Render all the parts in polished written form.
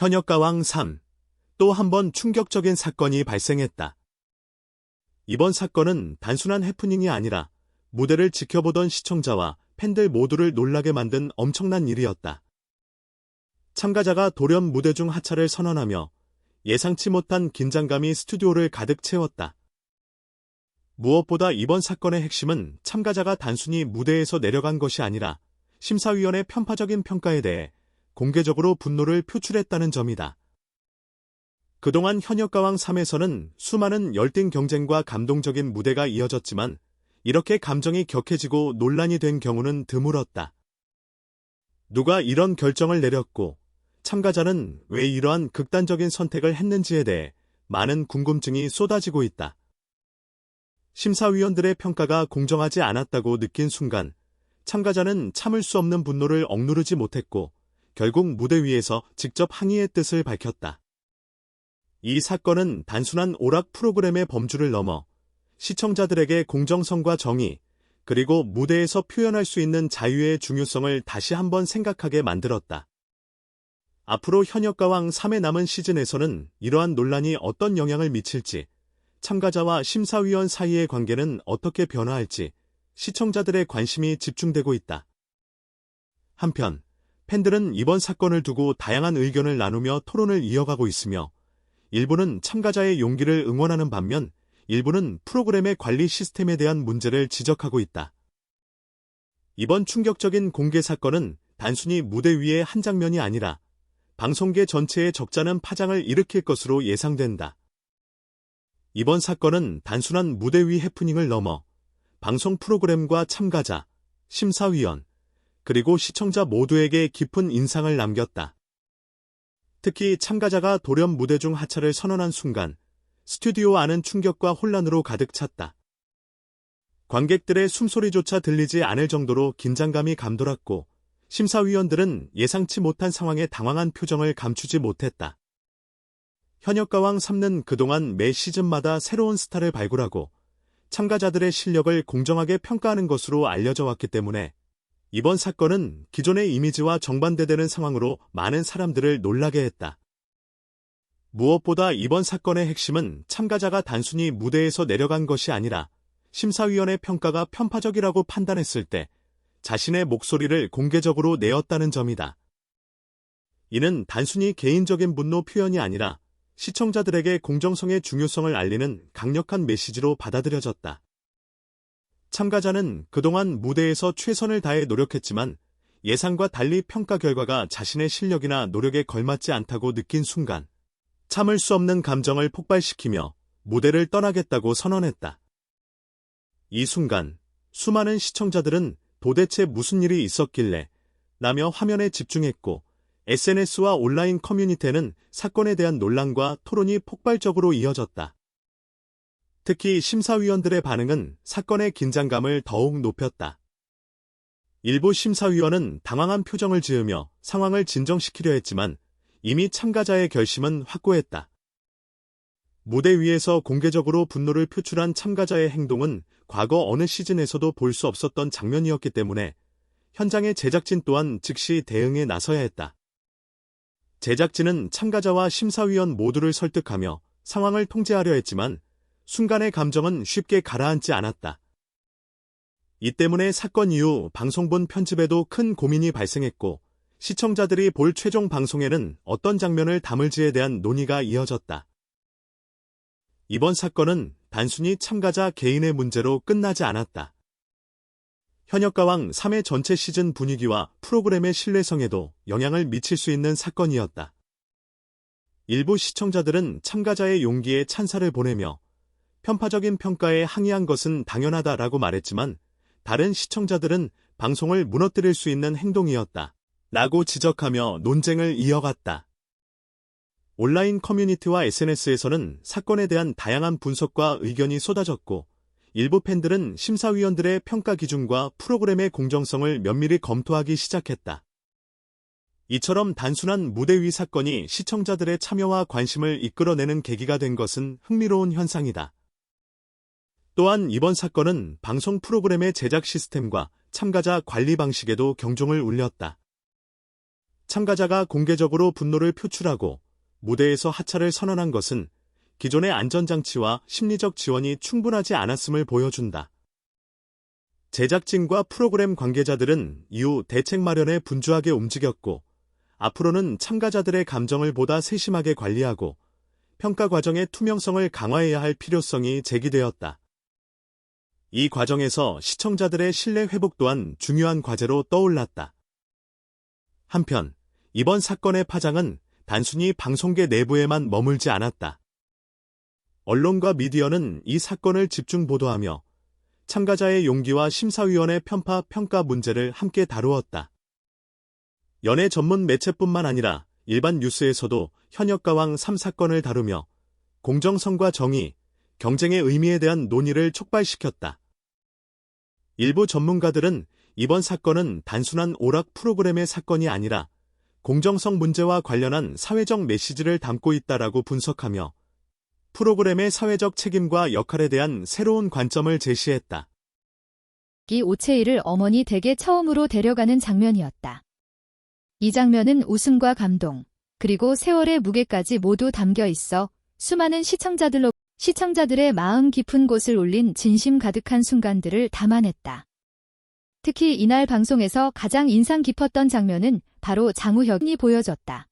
현역가왕 3. 또 한 번 충격적인 사건이 발생했다. 이번 사건은 단순한 해프닝이 아니라 무대를 지켜보던 시청자와 팬들 모두를 놀라게 만든 엄청난 일이었다. 참가자가 돌연 무대 중 하차를 선언하며 예상치 못한 긴장감이 스튜디오를 가득 채웠다. 무엇보다 이번 사건의 핵심은 참가자가 단순히 무대에서 내려간 것이 아니라 심사위원의 편파적인 평가에 대해 공개적으로 분노를 표출했다는 점이다. 그동안 현역가왕 3에서는 수많은 열띤 경쟁과 감동적인 무대가 이어졌지만 이렇게 감정이 격해지고 논란이 된 경우는 드물었다. 누가 이런 결정을 내렸고 참가자는 왜 이러한 극단적인 선택을 했는지에 대해 많은 궁금증이 쏟아지고 있다. 심사위원들의 평가가 공정하지 않았다고 느낀 순간 참가자는 참을 수 없는 분노를 억누르지 못했고 결국 무대 위에서 직접 항의의 뜻을 밝혔다. 이 사건은 단순한 오락 프로그램의 범주를 넘어 시청자들에게 공정성과 정의, 그리고 무대에서 표현할 수 있는 자유의 중요성을 다시 한번 생각하게 만들었다. 앞으로 현역가왕 3의 남은 시즌에서는 이러한 논란이 어떤 영향을 미칠지, 참가자와 심사위원 사이의 관계는 어떻게 변화할지 시청자들의 관심이 집중되고 있다. 한편, 팬들은 이번 사건을 두고 다양한 의견을 나누며 토론을 이어가고 있으며 일부는 참가자의 용기를 응원하는 반면 일부는 프로그램의 관리 시스템에 대한 문제를 지적하고 있다. 이번 충격적인 공개 사건은 단순히 무대 위의 한 장면이 아니라 방송계 전체에 적잖은 파장을 일으킬 것으로 예상된다. 이번 사건은 단순한 무대 위 해프닝을 넘어 방송 프로그램과 참가자, 심사위원, 그리고 시청자 모두에게 깊은 인상을 남겼다. 특히 참가자가 돌연 무대 중 하차를 선언한 순간 스튜디오 안은 충격과 혼란으로 가득 찼다. 관객들의 숨소리조차 들리지 않을 정도로 긴장감이 감돌았고 심사위원들은 예상치 못한 상황에 당황한 표정을 감추지 못했다. 현역가왕 3는 그동안 매 시즌마다 새로운 스타를 발굴하고 참가자들의 실력을 공정하게 평가하는 것으로 알려져 왔기 때문에 이번 사건은 기존의 이미지와 정반대되는 상황으로 많은 사람들을 놀라게 했다. 무엇보다 이번 사건의 핵심은 참가자가 단순히 무대에서 내려간 것이 아니라 심사위원의 평가가 편파적이라고 판단했을 때 자신의 목소리를 공개적으로 내었다는 점이다. 이는 단순히 개인적인 분노 표현이 아니라 시청자들에게 공정성의 중요성을 알리는 강력한 메시지로 받아들여졌다. 참가자는 그동안 무대에서 최선을 다해 노력했지만 예상과 달리 평가 결과가 자신의 실력이나 노력에 걸맞지 않다고 느낀 순간 참을 수 없는 감정을 폭발시키며 무대를 떠나겠다고 선언했다. 이 순간 수많은 시청자들은 도대체 무슨 일이 있었길래 라며 화면에 집중했고 SNS와 온라인 커뮤니티에는 사건에 대한 논란과 토론이 폭발적으로 이어졌다. 특히 심사위원들의 반응은 사건의 긴장감을 더욱 높였다. 일부 심사위원은 당황한 표정을 지으며 상황을 진정시키려 했지만 이미 참가자의 결심은 확고했다. 무대 위에서 공개적으로 분노를 표출한 참가자의 행동은 과거 어느 시즌에서도 볼 수 없었던 장면이었기 때문에 현장의 제작진 또한 즉시 대응에 나서야 했다. 제작진은 참가자와 심사위원 모두를 설득하며 상황을 통제하려 했지만 순간의 감정은 쉽게 가라앉지 않았다. 이 때문에 사건 이후 방송본 편집에도 큰 고민이 발생했고 시청자들이 볼 최종 방송에는 어떤 장면을 담을지에 대한 논의가 이어졌다. 이번 사건은 단순히 참가자 개인의 문제로 끝나지 않았다. 현역가왕 3의 전체 시즌 분위기와 프로그램의 신뢰성에도 영향을 미칠 수 있는 사건이었다. 일부 시청자들은 참가자의 용기에 찬사를 보내며 편파적인 평가에 항의한 것은 당연하다라고 말했지만 다른 시청자들은 방송을 무너뜨릴 수 있는 행동이었다 라고 지적하며 논쟁을 이어갔다. 온라인 커뮤니티와 SNS에서는 사건에 대한 다양한 분석과 의견이 쏟아졌고 일부 팬들은 심사위원들의 평가 기준과 프로그램의 공정성을 면밀히 검토하기 시작했다. 이처럼 단순한 무대 위 사건이 시청자들의 참여와 관심을 이끌어내는 계기가 된 것은 흥미로운 현상이다. 또한 이번 사건은 방송 프로그램의 제작 시스템과 참가자 관리 방식에도 경종을 울렸다. 참가자가 공개적으로 분노를 표출하고 무대에서 하차를 선언한 것은 기존의 안전장치와 심리적 지원이 충분하지 않았음을 보여준다. 제작진과 프로그램 관계자들은 이후 대책 마련에 분주하게 움직였고, 앞으로는 참가자들의 감정을 보다 세심하게 관리하고 평가 과정의 투명성을 강화해야 할 필요성이 제기되었다. 이 과정에서 시청자들의 신뢰 회복 또한 중요한 과제로 떠올랐다. 한편, 이번 사건의 파장은 단순히 방송계 내부에만 머물지 않았다. 언론과 미디어는 이 사건을 집중 보도하며 참가자의 용기와 심사위원의 편파 평가 문제를 함께 다루었다. 연예 전문 매체뿐만 아니라 일반 뉴스에서도 현역가왕 3사건을 다루며 공정성과 정의, 경쟁의 의미에 대한 논의를 촉발시켰다. 일부 전문가들은 이번 사건은 단순한 오락 프로그램의 사건이 아니라 공정성 문제와 관련한 사회적 메시지를 담고 있다라고 분석하며 프로그램의 사회적 책임과 역할에 대한 새로운 관점을 제시했다. 이 오채이를 어머니 댁에 처음으로 데려가는 장면이었다. 이 장면은 웃음과 감동, 그리고 세월의 무게까지 모두 담겨 있어 수많은 시청자들의 마음 깊은 곳을 울린 진심 가득한 순간들을 담아냈다. 특히 이날 방송에서 가장 인상 깊었던 장면은 바로 장우혁이 보여졌다.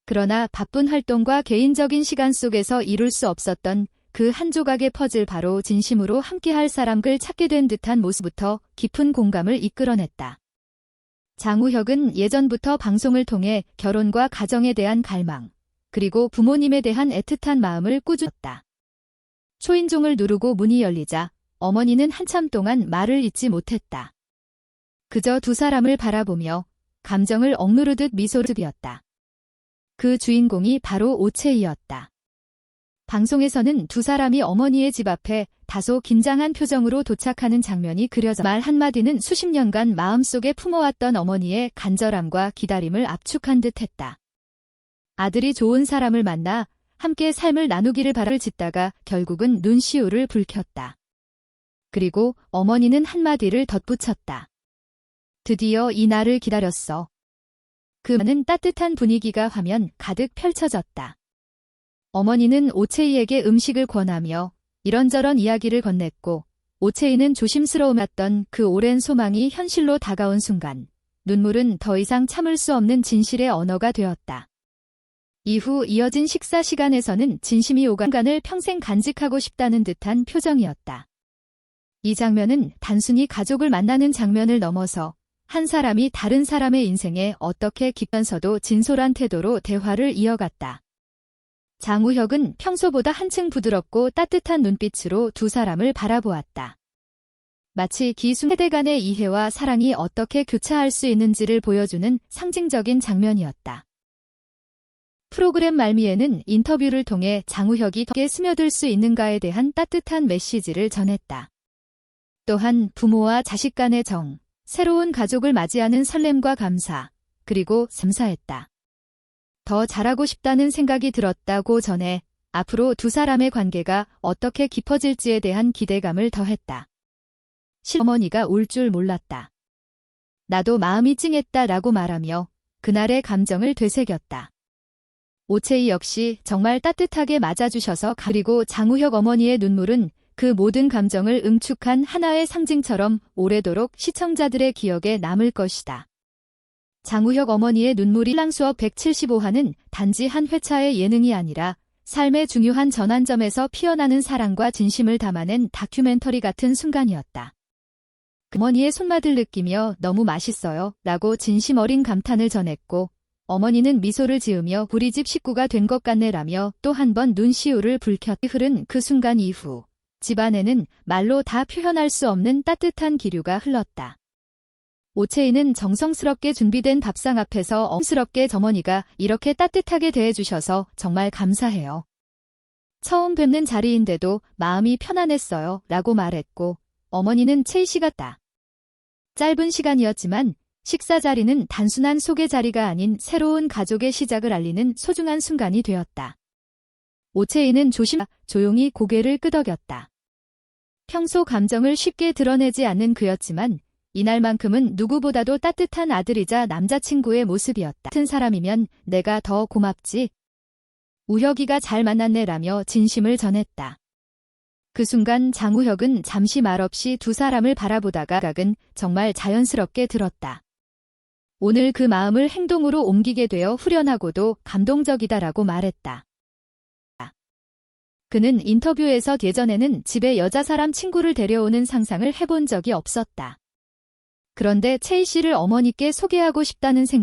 그러나 바쁜 활동과 개인적인 시간 속에서 이룰 수 없었던 그 한 조각의 퍼즐, 바로 진심으로 함께할 사람을 찾게 된 듯한 모습부터 깊은 공감을 이끌어냈다. 장우혁은 예전부터 방송을 통해 결혼과 가정에 대한 갈망, 그리고 부모님에 대한 애틋한 마음을 꾸준했다. 초인종을 누르고 문이 열리자 어머니는 한참 동안 말을 잇지 못했다. 그저 두 사람을 바라보며 감정을 억누르듯 미소를 지었다. 그 주인공이 바로 오채이였다. 방송에서는 두 사람이 어머니의 집 앞에 다소 긴장한 표정으로 도착하는 장면이 그려져 말 한마디는 수십 년간 마음속에 품어왔던 어머니의 간절함과 기다림을 압축한 듯했다. 아들이 좋은 사람을 만나 함께 삶을 나누기를 바랄 짓다가 결국은 눈시울을 붉혔다. 그리고 어머니는 한마디를 덧붙였다. 드디어 이 날을 기다렸어. 그 많은 따뜻한 분위기가 화면 가득 펼쳐졌다. 어머니는 오채이에게 음식을 권하며 이런저런 이야기를 건넸고, 오채이는 조심스러움했던 그 오랜 소망이 현실로 다가온 순간 눈물은 더 이상 참을 수 없는 진실의 언어가 되었다. 이후 이어진 식사 시간에서는 진심이 오간 간을 평생 간직하고 싶다는 듯한 표정이었다. 이 장면은 단순히 가족을 만나는 장면을 넘어서 한 사람이 다른 사람의 인생에 어떻게 깊면서도 진솔한 태도로 대화를 이어갔다. 장우혁은 평소보다 한층 부드럽고 따뜻한 눈빛으로 두 사람을 바라보았다. 마치 세대 간의 이해와 사랑이 어떻게 교차할 수 있는지를 보여주는 상징적인 장면이었다. 프로그램 말미에는 인터뷰를 통해 장우혁이 어떻게 스며들 수 있는가에 대한 따뜻한 메시지를 전했다. 또한 부모와 자식 간의 정, 새로운 가족을 맞이하는 설렘과 감사, 그리고 감사했다. 더 잘하고 싶다는 생각이 들었다고 전해 앞으로 두 사람의 관계가 어떻게 깊어질지에 대한 기대감을 더했다. 어머니가 울 줄 몰랐다. 나도 마음이 찡했다라고 말하며 그날의 감정을 되새겼다. 오채이 역시 정말 따뜻하게 맞아주셔서 그리고 장우혁 어머니의 눈물은 그 모든 감정을 응축한 하나의 상징처럼 오래도록 시청자들의 기억에 남을 것이다. 장우혁 어머니의 눈물이 신랑수업 175화는 단지 한 회차의 예능이 아니라 삶의 중요한 전환점에서 피어나는 사랑과 진심을 담아낸 다큐멘터리 같은 순간이었다. 어머니의 손맛을 느끼며 너무 맛있어요 라고 진심 어린 감탄을 전했고, 어머니는 미소를 지으며 우리 집 식구가 된 것 같네 라며 또 한 번 눈시울을 붉혔다. 흐른 그 순간 이후 집안에는 말로 다 표현할 수 없는 따뜻한 기류가 흘렀다. 오채이는 정성스럽게 준비된 밥상 앞에서 엄스럽게 어머니가 이렇게 따뜻하게 대해주셔서 정말 감사해요. 처음 뵙는 자리인데도 마음이 편안했어요 라고 말했고, 어머니는 채이 씨 같다. 짧은 시간이었지만 식사 자리는 단순한 소개 자리가 아닌 새로운 가족의 시작을 알리는 소중한 순간이 되었다. 오채이는 조용히 고개를 끄덕였다. 평소 감정을 쉽게 드러내지 않는 그였지만 이날만큼은 누구보다도 따뜻한 아들이자 남자친구의 모습이었다. 같은 사람이면 내가 더 고맙지. 우혁이가 잘 만났네라며 진심을 전했다. 그 순간 장우혁은 잠시 말없이 두 사람을 바라보다가 각은 정말 자연스럽게 들었다. 오늘 그 마음을 행동으로 옮기게 되어 후련하고도 감동적이다라고 말했다. 그는 인터뷰에서 예전에는 집에 여자 사람 친구를 데려오는 상상을 해본 적이 없었다. 그런데 채희 씨를 어머니께 소개하고 싶다는 생각